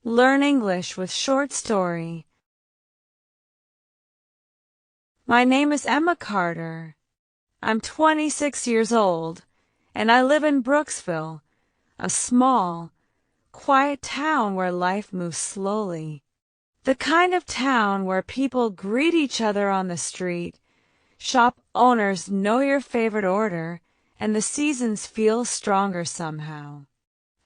Learn English with short story. My name is Emma Carter. I'm 26 years old, and I live in Brooksville, a small, quiet town where life moves slowly. The kind of town where people greet each other on the street, shop owners know your favorite order, and the seasons feel stronger somehow.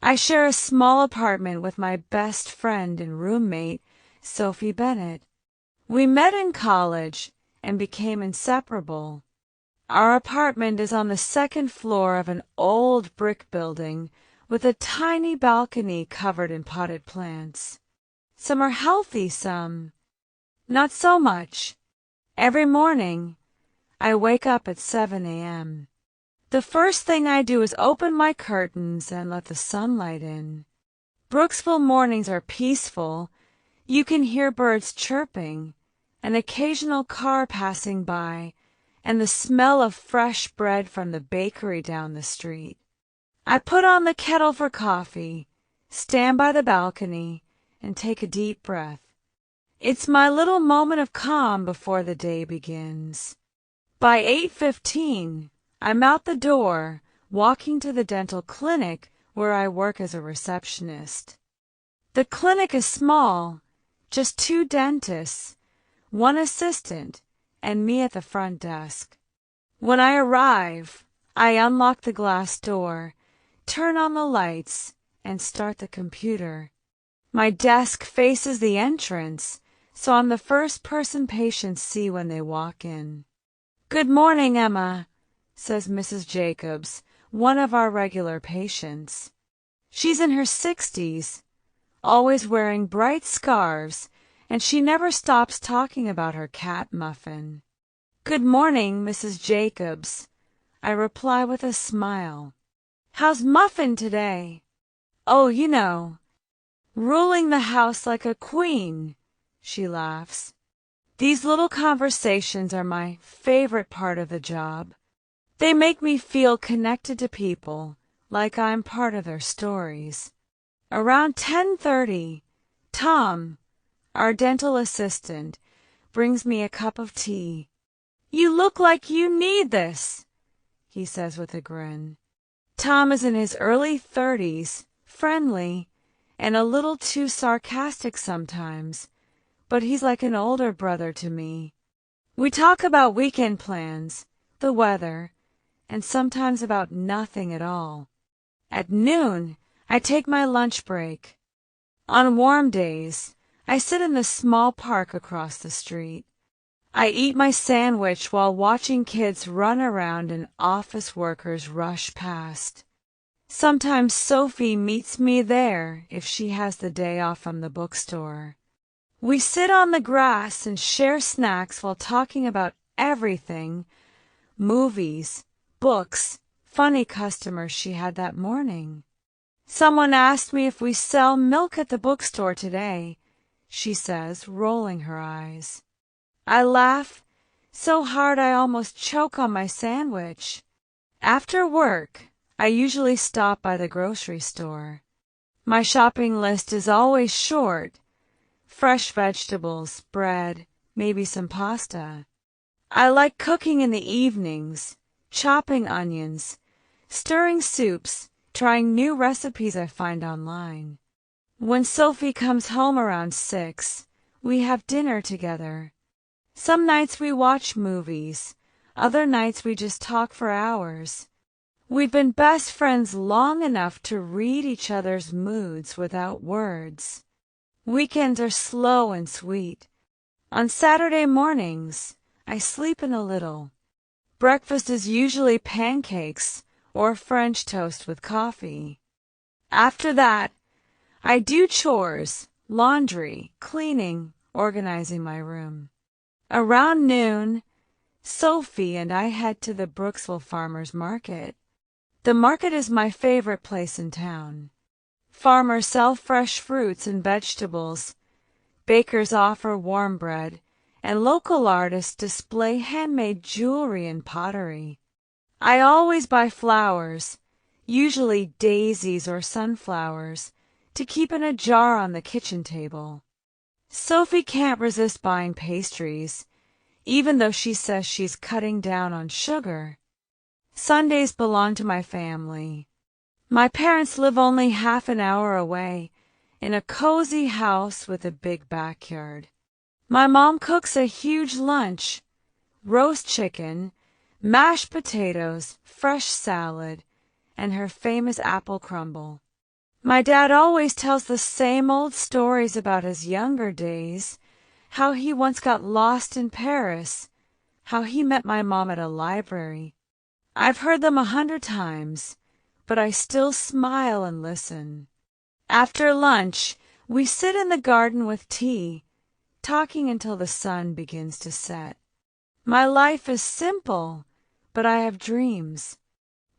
I share a small apartment with my best friend and roommate, Sophie Bennett. We met in college and became inseparable. Our apartment is on the second floor of an old brick building with a tiny balcony covered in potted plants. Some are healthy, some not so much. Every morning, I wake up at 7 a.m. The first thing I do is open my curtains and let the sunlight in. Brooksville mornings are peaceful. You can hear birds chirping, an occasional car passing by, and the smell of fresh bread from the bakery down the street. I put on the kettle for coffee, stand by the balcony, and take a deep breath. It's my little moment of calm before the day begins. By 8:15, I'm out the door, walking to the dental clinic where I work as a receptionist. The clinic is small, just 2 dentists, 1 assistant, and me at the front desk. When I arrive, I unlock the glass door, turn on the lights, and start the computer. My desk faces the entrance, so I'm the first person patients see when they walk in. "Good morning, Emma," says Mrs. Jacobs, one of our regular patients. She's in her 60s, always wearing bright scarves, and she never stops talking about her cat Muffin. "Good morning, Mrs. Jacobs," I reply with a smile. "How's Muffin today?" "Oh, you know, ruling the house like a queen," she laughs. These little conversations are my favorite part of the job. They make me feel connected to people, like I'm part of their stories. Around 10:30, Tom, our dental assistant, brings me a cup of tea. "You look like you need this," he says with a grin. Tom is in his early 30s, friendly, and a little too sarcastic sometimes, but he's like an older brother to me. We talk about weekend plans, the weather, and sometimes about nothing at all. At noon, I take my lunch break. On warm days, I sit in the small park across the street. I eat my sandwich while watching kids run around and office workers rush past. Sometimes Sophie meets me there if she has the day off from the bookstore. We sit on the grass and share snacks while talking about everything: movies, books, funny customers she had that morning. "Someone asked me if we sell milk at the bookstore today," she says, rolling her eyes. I laugh so hard I almost choke on my sandwich. After work, I usually stop by the grocery store. My shopping list is always short: fresh vegetables, bread, maybe some pasta. I like cooking in the evenings, chopping onions, stirring soups, trying new recipes I find online. When Sophie comes home around 6, we have dinner together. Some nights we watch movies, other nights we just talk for hours. We've been best friends long enough to read each other's moods without words. Weekends are slow and sweet. On Saturday mornings, I sleep in a little. Breakfast is usually pancakes or French toast with coffee. After that, I do chores, laundry, cleaning, organizing my room. Around noon, Sophie and I head to the Brooksville Farmers Market. The market is my favorite place in town. Farmers sell fresh fruits and vegetables, bakers offer warm bread, and local artists display handmade jewelry and pottery. I always buy flowers, usually daisies or sunflowers, to keep in a jar on the kitchen table. Sophie can't resist buying pastries, even though she says she's cutting down on sugar. Sundays belong to my family. My parents live only half an hour away, in a cozy house with a big backyard. My mom cooks a huge lunch: roast chicken, mashed potatoes, fresh salad, and her famous apple crumble. My dad always tells the same old stories about his younger days, how he once got lost in Paris, how he met my mom at a library. I've heard them 100 times, but I still smile and listen. After lunch, we sit in the garden with tea, talking until the sun begins to set. My life is simple, but I have dreams.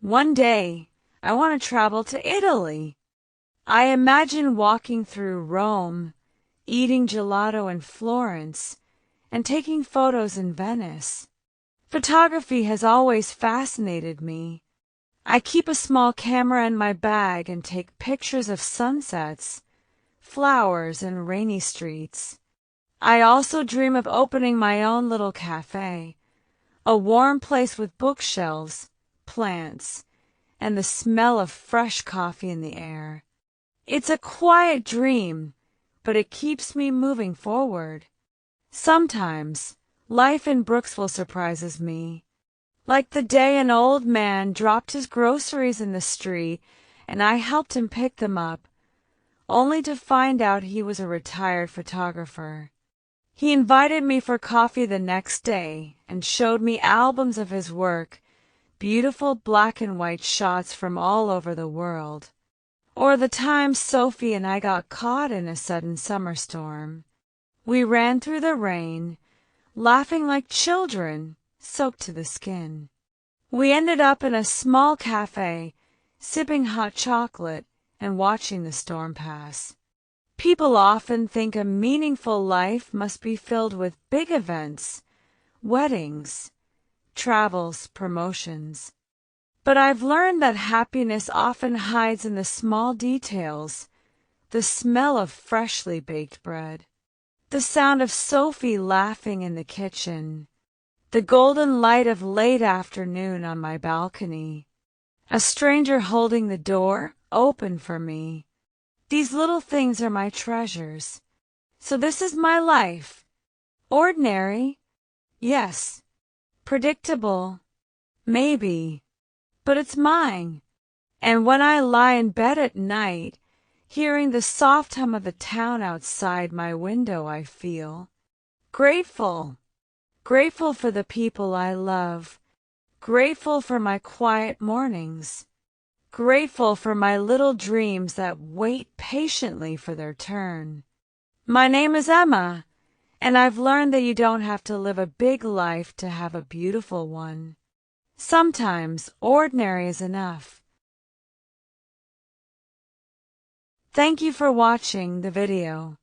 One day, I want to travel to Italy. I imagine walking through Rome, eating gelato in Florence, and taking photos in Venice. Photography has always fascinated me. I keep a small camera in my bag and take pictures of sunsets, flowers, and rainy streets. I also dream of opening my own little cafe, a warm place with bookshelves, plants, and the smell of fresh coffee in the air. It's a quiet dream, but it keeps me moving forward. Sometimes, life in Brooksville surprises me. Like the day an old man dropped his groceries in the street and I helped him pick them up, only to find out he was a retired photographer. He invited me for coffee the next day and showed me albums of his work, beautiful black and white shots from all over the world. Or the time Sophie and I got caught in a sudden summer storm. We ran through the rain, laughing like children, soaked to the skin. We ended up in a small cafe, sipping hot chocolate and watching the storm pass. People often think a meaningful life must be filled with big events, weddings, travels, promotions. But I've learned that happiness often hides in the small details: the smell of freshly baked bread, the sound of Sophie laughing in the kitchen, the golden light of late afternoon on my balcony, a stranger holding the door open for me. These little things are my treasures. So this is my life. Ordinary, yes. Predictable, maybe. But it's mine. And when I lie in bed at night, hearing the soft hum of the town outside my window, I feel grateful. Grateful for the people I love. Grateful for my quiet mornings. Grateful for my little dreams that wait patiently for their turn. My name is Emma, and I've learned that you don't have to live a big life to have a beautiful one. Sometimes ordinary is enough. Thank you for watching the video.